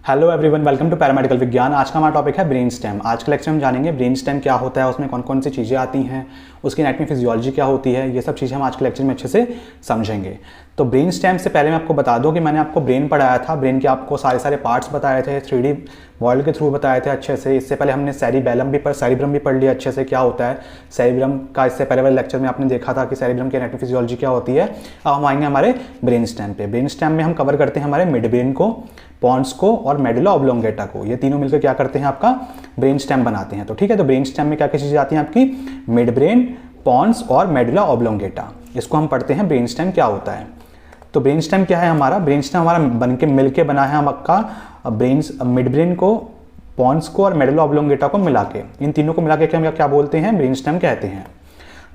Hello everyone, welcome to paramedical विज्ञान। आज का हमारा टॉपिक है ब्रेन स्टेम। आज के लेक्चर में जानेंगे ब्रेन स्टेम क्या होता है, उसमें कौन कौन सी चीज़ें आती हैं, उसकी एनाटॉमी फिजियोलॉजी क्या होती है, ये सब चीज़ें हम आज के लेक्चर में अच्छे से समझेंगे। तो ब्रेन स्टेम से पहले मैं आपको बता दूं कि मैंने आपको ब्रेन पढ़ाया था। ब्रेन के आपको सारे पार्ट्स बताए थे, 3D वर्ल्ड के थ्रू बताए थे अच्छे से। इससे पहले हमने सेरिबेलम भी पढ़ लिया अच्छे से, क्या होता है सेरिब्रम का। इससे पहले वाले लेक्चर में आपने देखा था कि सेरिब्रम की एनाटॉमी फिजियोलॉजी क्या होती है। अब हम आएंगे हमारे ब्रेन स्टेम पे। ब्रेन स्टेम में हम कवर करते हैं हमारे मिड ब्रेन को, पॉन्स को और मेडुला ऑब्लोंगेटा को। ये तीनों मिलकर क्या करते हैं, आपका ब्रेन स्टेम बनाते हैं। तो ठीक है, तो ब्रेन स्टेम में क्या क्या चीजें आती हैं आपकी, मिड ब्रेन, पॉन्स और मेडुला ऑब्लोंगेटा। इसको हम पढ़ते हैं ब्रेन स्टेम क्या होता है। तो ब्रेन स्टेम क्या है हमारा, ब्रेन स्टेम हमारा बनके मिलके बना है हम आपका ब्रेन, मिड ब्रेन को, पॉन्स को और मेडुला ऑब्लोंगेटा को मिला के, इन तीनों को मिला के हम क्या बोलते हैं, ब्रेन स्टेम कहते हैं।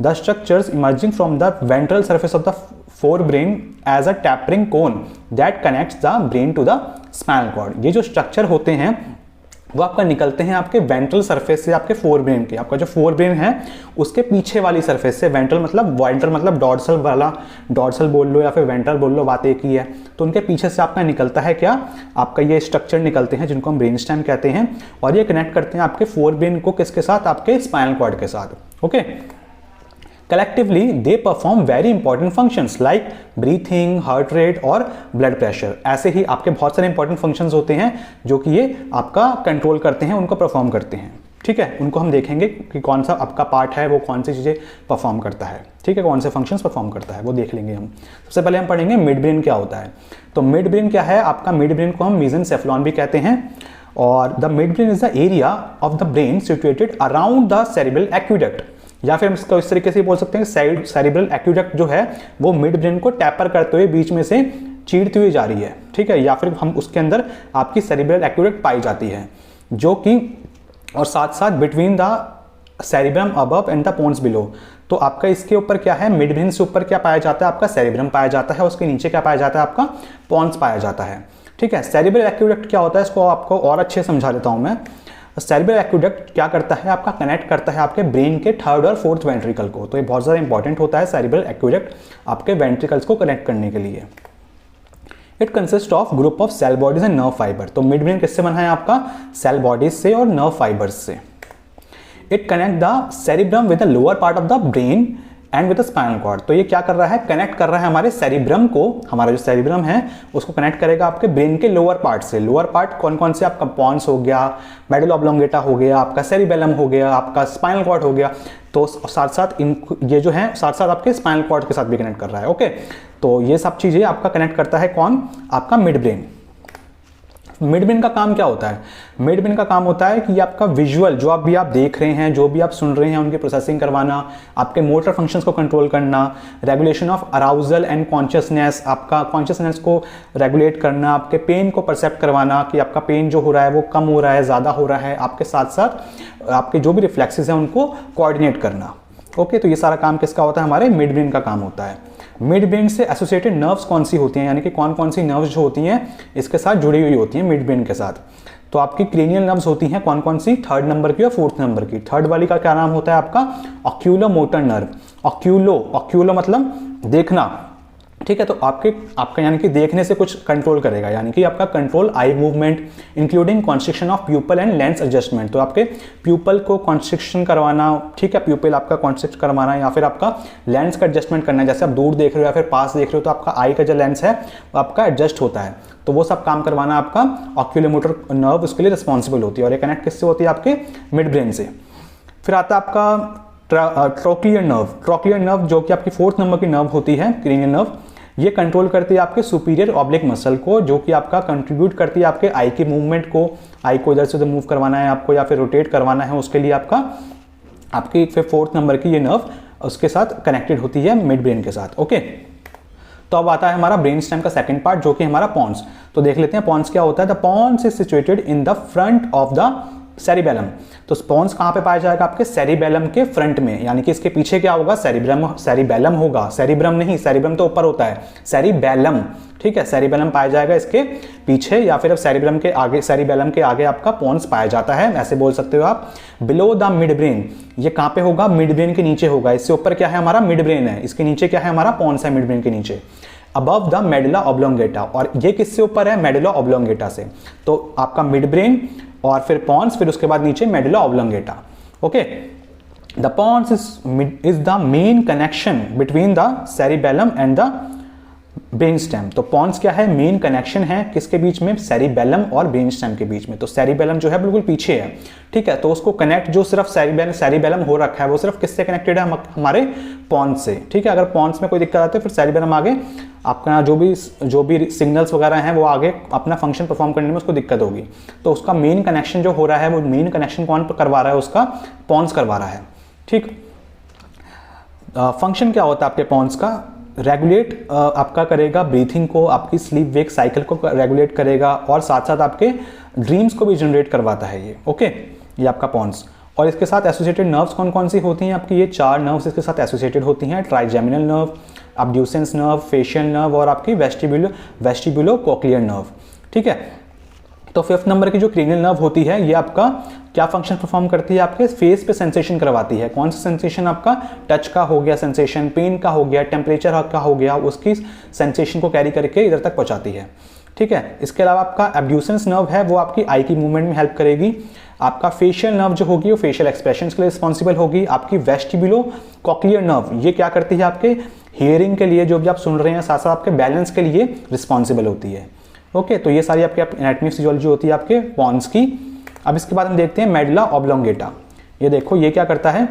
The structures emerging from the ventral surface of the forebrain as a tapering cone that connects the brain to the spinal cord। ये जो स्ट्रक्चर होते हैं वो आपका निकलते हैं आपके वेंट्रल सरफेस से, आपके फोर ब्रेन के। आपका जो फोर ब्रेन है उसके पीछे वाली सरफेस से, वेंट्रल मतलब डॉर्सल वाला, डॉर्सल बोल लो या फिर वेंट्रल बोल लो, बात एक ही है। तो उनके पीछे से आपका निकलता है क्या, आपका ये स्ट्रक्चर निकलते हैं जिनको हम ब्रेन स्टेम कहते हैं। और ये कनेक्ट करते हैं आपके फोर ब्रेन को किसके साथ, आपके स्पाइनल कॉर्ड के साथ। Okay, Collectively, they perform very important functions like breathing, heart rate और blood pressure। ऐसे ही आपके बहुत सारे important functions होते हैं जो कि ये आपका कंट्रोल करते हैं, उनको परफॉर्म करते हैं। ठीक है, उनको हम देखेंगे कि कौन सा आपका पार्ट है, वो कौन सी चीज़ें परफॉर्म करता है। ठीक है, कौन से फंक्शंस परफॉर्म करता है वो देख लेंगे हम। सबसे पहले हम पढ़ेंगे मिड ब्रेन क्या होता है। तो मिड ब्रेन क्या है आपका, मिड ब्रेन को हम मेसेनसेफेलॉन भी कहते हैं। और the mid brain is the area of the brain situated around the cerebral aqueduct, या फिर हम इसको इस तरीके से बोल सकते हैं सेरिब्रल एक्विडक्ट जो है वो मिड ब्रेन को टैपर करते हुए बीच में से चीरती हुई जा रही है। ठीक है, या फिर हम उसके अंदर आपकी सेरिब्रल एक्विडक्ट पाई जाती है जो कि, और साथ साथ between the cerebrum above and the pons below. तो आपका इसके ऊपर क्या है, मिड ब्रेन से ऊपर क्या पाया जाता है, आपका सेरिब्रम पाया जाता है, उसके नीचे क्या पाया जाता है, आपका पोन्स पाया जाता है। ठीक है, सेरिब्रल एक्विडक्ट क्या होता है, इसको आपको और अच्छे समझा देता हूं मैं। सेरिब्रल एक्विडक्ट क्या करता है, आपका कनेक्ट करता है आपके ब्रेन के थर्ड और फोर्थ वेंट्रिकल को। तो ये बहुत ज़्यादा इंपॉर्टेंट होता है सेरिब्रल एक्विडक्ट आपके वेंट्रिकल्स को कनेक्ट करने के लिए। It consist of group of cell bodies and nerve fiber. तो मिड ब्रेन किससे बना है आपका, सेल बॉडीज से और नर्व फाइबर्स से। It connect the cerebrum with the lower part of the brain and with the spinal cord. तो ये क्या कर रहा है, कनेक्ट कर रहा है हमारे सेरिब्रम को, हमारा जो सेरिब्रम है उसको कनेक्ट करेगा आपके ब्रेन के लोअर पार्ट से। लोअर पार्ट कौन कौन से, आपका पॉन्स हो गया, मेडुला ऑब्लोंगेटा हो गया, आपका सेरिबेलम हो गया, आपका स्पाइनल कॉर्ड हो गया। तो साथ साथ इन ये जो है साथ साथ आपके स्पाइनल कॉर्ड के साथ भी कनेक्ट कर रहा है। ओके, तो ये सब चीजें आपका कनेक्ट करता है कौन, आपका मिड ब्रेन। मिड ब्रेन का काम क्या होता है, मिड ब्रेन का काम होता है कि आपका विजुअल जो आप देख रहे हैं, जो भी आप सुन रहे हैं, उनकी प्रोसेसिंग करवाना, आपके मोटर फंक्शंस को कंट्रोल करना, regulation of arousal and consciousness, आपका कॉन्शियसनेस को रेगुलेट करना, आपके पेन को परसेप्ट करवाना कि आपका पेन जो हो रहा है वो कम हो रहा है, ज़्यादा हो रहा है, आपके साथ साथ आपके जो भी रिफ्लेक्सेस हैं उनको कोऑर्डिनेट करना। ओके, तो ये सारा काम किसका होता है, हमारे मिड ब्रेन का काम होता है। मिड ब्रेन से एसोसिएटेड नर्व्स कौन सी होती हैं, यानी कि कौन कौन सी नर्व्स जो होती हैं इसके साथ जुड़ी हुई होती हैं मिड ब्रेन के साथ। तो आपकी क्रेनियल नर्व्स होती हैं कौन कौन सी, थर्ड नंबर की और फोर्थ नंबर की। थर्ड वाली का क्या नाम होता है आपका, ऑक्यूलोमोटर नर्व। ऑक्यूलो मतलब देखना। ठीक है, तो आपका यानी कि देखने से कुछ कंट्रोल करेगा, यानी कि आपका control eye movement including constriction of pupil and lens adjustment. तो आपके प्यूपल को कॉन्स्ट्रिक्शन करवाना, ठीक है, प्यूपल आपका कॉन्स्ट्रिक्ट करवाना, या फिर आपका लेंस का एडजस्टमेंट करना। जैसे आप दूर देख रहे हो या फिर पास देख रहे हो तो आपका आई का जो लेंस है वो आपका एडजस्ट होता है। तो वो सब काम करवाना आपका ऑक्यूलोमोटर नर्व उसके लिए रिस्पॉन्सिबल होती है। और ये कनेक्ट किससे होती है, आपके मिड ब्रेन से। फिर आता है आपका ट्रोक्लियर नर्व। ट्रोक्लियर नर्व जो कि आपकी फोर्थ नंबर की नर्व होती है, क्रेनियल नर्व। ये कंट्रोल करती है आपके सुपीरियर ऑब्लिक मसल को, जो कि आपका कंट्रीब्यूट करती है आपके आई के मूवमेंट को। आई को इधर से उधर मूव करवाना है आपको या फिर रोटेट करवाना है, उसके लिए आपकी फिर फोर्थ नंबर की ये नर्व उसके साथ कनेक्टेड होती है मिड ब्रेन के साथ। ओके, तो अब आता है हमारा ब्रेन स्टेम का सेकंड पार्ट जो कि हमारा पॉन्स। तो देख लेते हैं पॉन्स क्या होता है। The pons is situated in the front of the cerebellum. तो पॉन्स कहां पे पाया जाएगा, आपके सेरिबेलम के फ्रंट में, यानी कि इसके पीछे क्या होगा, सेरिबेलम होगा। सेरिब्रम नहीं, सेरिब्रम तो ऊपर होता है, सेरिबेलम। ठीक है, सेरिबेलम पाया जाएगा इसके पीछे, या फिर अब सेरिब्रम के आगे, सेरिबेलम के आगे आपका पॉन्स पाया जाता है, ऐसे बोल सकते हो आप। बिलो द मिड ब्रेन, ये कहां पे होगा, मिड ब्रेन के नीचे होगा। इससे ऊपर क्या है हमारा, मिड ब्रेन है, इसके नीचे क्या है हमारा, पॉन्स है मिड ब्रेन के नीचे। अबव द मेडुला ऑब्लोंगेटा, और ये किससे ऊपर है? मेडुला ऑब्लोंगेटा से। तो आपका मिड ब्रेन और फिर पॉन्स, फिर उसके बाद नीचे medulla oblongata. Okay, the pons is the main connection between the cerebellum and the brain stem. तो पॉन्स क्या है? मेन कनेक्शन है किसके बीच में? सेरिबेलम और ब्रेन स्टेम के बीच में। तो सेरिबेलम जो है बिल्कुल पीछे है, ठीक है। तो उसको कनेक्ट जो सिर्फ सेरिबेलम हो रखा है वो सिर्फ किससे कनेक्टेड है? हमारे पॉन्स से, ठीक है। अगर पॉन्स में कोई दिक्कत आती है फिर सेरिबेलम आगे आपका जो भी सिग्नल्स वगैरह हैं वो आगे अपना फंक्शन परफॉर्म करने में उसको दिक्कत होगी। तो उसका मेन कनेक्शन जो हो रहा है वो मेन कनेक्शन कौन करवा रहा है? उसका पॉन्स करवा रहा है, ठीक। फंक्शन क्या होता है आपके पॉन्स का? रेगुलेट आपका करेगा ब्रीथिंग को, आपकी स्लीप वेक साइकिल को रेगुलेट करेगा, और साथ साथ आपके ड्रीम्स को भी जनरेट करवाता है ये। ओके, ये आपका पॉन्स। और इसके साथ एसोसिएटेड नर्व्स कौन कौन सी होती हैं आपकी? ये 4 नर्व्स इसके साथ एसोसिएटेड होती हैं। Trigeminal nerve, abducens nerve, facial nerve और आपकी वेस्टिब्युलो कोक्लियर नर्व, ठीक है। तो 5th नंबर की जो क्रेनियल नर्व होती है ये आपका क्या फंक्शन परफॉर्म करती है? आपके फेस पे सेंसेशन करवाती है। कौन सा सेंसेशन? आपका टच का हो गया सेंसेशन, पेन का हो गया, टेम्परेचर का हो गया, उसकी सेंसेशन को कैरी करके इधर तक पहुंचाती है, ठीक है। इसके अलावा आपका एब्ड्यूसेंस नर्व है वो आपकी आई की मूवमेंट में हेल्प करेगी। आपका फेशियल नर्व जो होगी वो फेशियल एक्सप्रेशंस के लिए रिस्पॉन्सिबल होगी। आपकी वेस्टिब्युलो कॉक्लियर नर्व ये क्या करती है? आपके हियरिंग के लिए, जो भी आप सुन रहे हैं, साथ साथ आपके बैलेंस के लिए रिस्पॉन्सिबल होती है। ओके, तो ये सारी आपकी एनाटॉमी फिजियोलॉजी होती है आपके पॉन्स की। अब इसके बाद हम देखते हैं मेडुला ऑब्लोंगेटा। ये देखो ये क्या करता है?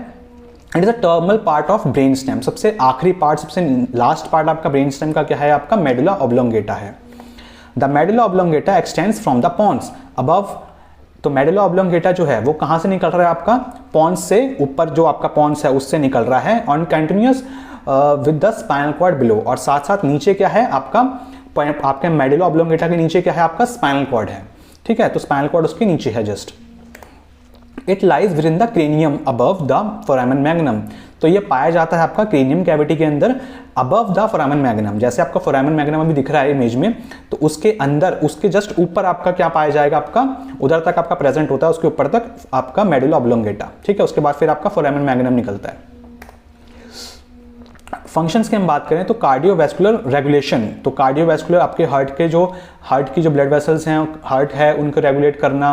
It is a terminal part of brain stem. सबसे आखिरी पार्ट, सबसे लास्ट पार्ट आपका ब्रेन स्टेम का क्या है? आपका मेडुला ऑब्लोंगेटा है। The medulla oblongata extends from the pons above. तो मेडुला ऑब्लोंगेटा जो है वो कहां से निकल रहा है? आपका पॉन्स से ऊपर, जो आपका पॉन्स है उससे निकल रहा है, on continuous with the spinal cord below. और साथ साथ नीचे क्या है? आपके मेडुला ऑब्लोंगेटा के नीचे क्या है? आपका स्पाइनल कॉर्ड है, ठीक है। तो स्पाइनल कॉर्ड उसके नीचे है just. It lies with in the cranium above the foramen magnum. तो ये पाया जाता है आपका क्रेनियम कैविटी के अंदर अबव द फोरामेन मैग्नम। जैसे आपका फोरामेन मैग्नम अभी दिख रहा है इमेज में, तो उसके अंदर, उसके जस्ट ऊपर आपका क्या पाया जाएगा? आपका उधर तक आपका प्रेजेंट होता है, उसके ऊपर तक आपका मेडुला ऑब्लोंगेटा, ठीक है। उसके बाद फिर आपका फोरामेन मैग्नम निकलता है। फंक्शंस की हम बात करें तो कार्डियोवैस्कुलर रेगुलेशन। तो कार्डियोवैस्कुलर आपके हार्ट की जो ब्लड वेसल्स हैं, हार्ट है, उनको रेगुलेट करना,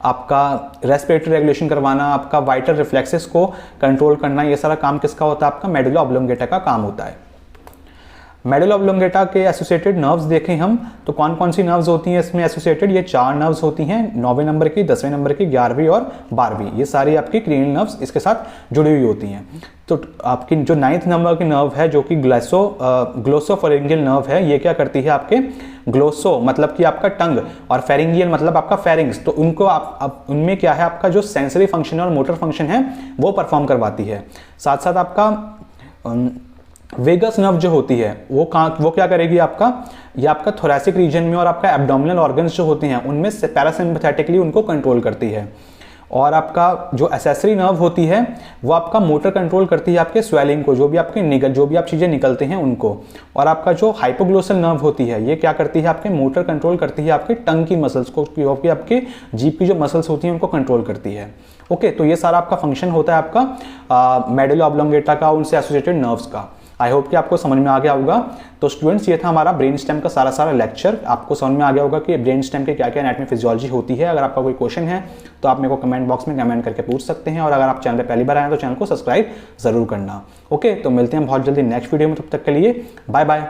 आपका रेस्पिरेटरी रेगुलेशन करवाना, आपका वाइटल रिफ्लेक्सेस को कंट्रोल करना, ये सारा काम किसका होता है? आपका मेडुला ऑब्लोंगेटा का काम होता है। मेडुला ऑब्लोंगेटा के एसोसिएटेड नर्व्स देखें हम तो कौन कौन सी नर्व्स होती हैं इसमें एसोसिएटेड? ये 4 नर्व्स होती हैं, 9वें नंबर की, 10वें नंबर की, 11वीं और 12वीं। ये सारी आपकी क्रेनियल नर्व्स इसके साथ जुड़ी हुई होती हैं। तो आपकी जो 9th नंबर की नर्व है जो कि ग्लोसोफेरिंगियल नर्व है, ये क्या करती है? आपके ग्लोसो मतलब कि आपका टंग, और फेरिंगियल मतलब आपका फेरिंग्स। तो उनको उनमें क्या है? आपका जो सेंसरी फंक्शन है और मोटर फंक्शन है वो परफॉर्म करवाती है। साथ साथ आपका वेगस नर्व जो होती है वो क्या करेगी? ये आपका थोरैसिक रीजन में और आपका एब्डोमिनल ऑर्गन्स जो होते हैं उनमें से पैरासिम्पैथेटिकली उनको कंट्रोल करती है। और आपका जो एसेसरी नर्व होती है वो आपका मोटर कंट्रोल करती है आपके स्वेलिंग को, जो भी आप चीज़ें निकलते हैं उनको। और आपका जो हाइपोग्लोसल नर्व होती है ये क्या करती है? आपके मोटर कंट्रोल करती है आपके टंग की मसल्स को, क्योंकि आपके जीभ की जो मसल्स होती हैं उनको कंट्रोल करती है। ओके, तो ये सारा आपका फंक्शन होता है आपका मेडुला ऑब्लोंगेटा का, उनसे एसोसिएटेड नर्व्स का। आई होप कि आपको समझ में आ गया होगा। तो स्टूडेंट्स ये था हमारा ब्रेन स्टेम का सारा लेक्चर। आपको समझ में आ गया होगा कि ब्रेन स्टेम के क्या क्या एनाटॉमी फिजियोलॉजी होती है। अगर आपका कोई क्वेश्चन है तो आप मेरे को कमेंट बॉक्स में कमेंट करके पूछ सकते हैं, और अगर आप चैनल पर पहली बार आए तो चैनल को सब्सक्राइब जरूर करना। ओके, तो मिलते हैं बहुत जल्दी नेक्स्ट वीडियो में, तब तक के लिए बाय बाय।